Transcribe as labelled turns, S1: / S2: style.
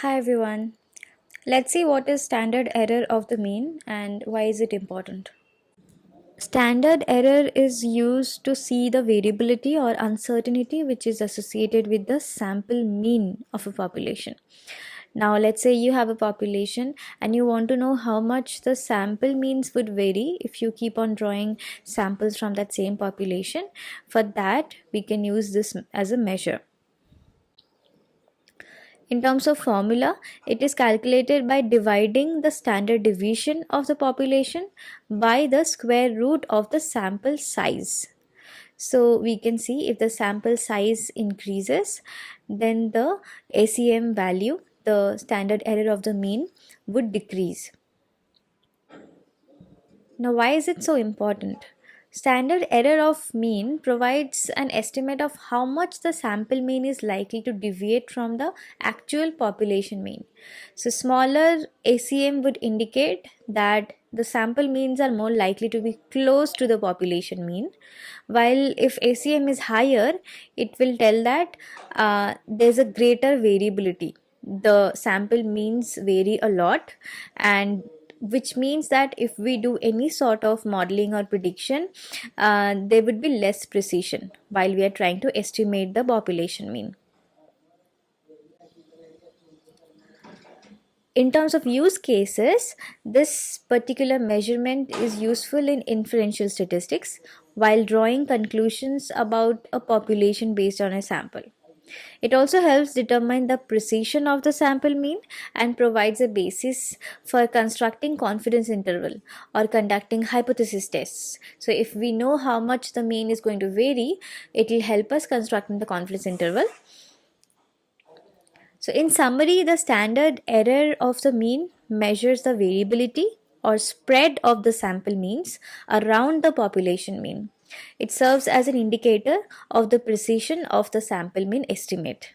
S1: Hi everyone. Let's see what is standard error of the mean and why is it important. Standard error is used to see the variability or uncertainty which is associated with the sample mean of a population. Now let's say you have a population and you want to know how much the sample means would vary if you keep on drawing samples from that same population. For that we can use this as a measure. In terms of formula, it is calculated by dividing the standard deviation of the population by the square root of the sample size. So we can see if the sample size increases, then the SEM value, the standard error of the mean, would decrease. Now, why is it so important? Standard error of mean provides an estimate of how much the sample mean is likely to deviate from the actual population mean. So, smaller ACM would indicate that the sample means are more likely to be close to the population mean, while if ACM is higher, it will tell that there's a greater variability. The sample means vary a lot, and which means that if we do any sort of modeling or prediction, there would be less precision while we are trying to estimate the population mean. In terms of use cases, this particular measurement is useful in inferential statistics while drawing conclusions about a population based on a sample. It also helps determine the precision of the sample mean and provides a basis for constructing confidence interval or conducting hypothesis tests. So if we know how much the mean is going to vary, it will help us constructing the confidence interval. So in summary, the standard error of the mean measures the variability or spread of the sample means around the population mean. It serves as an indicator of the precision of the sample mean estimate.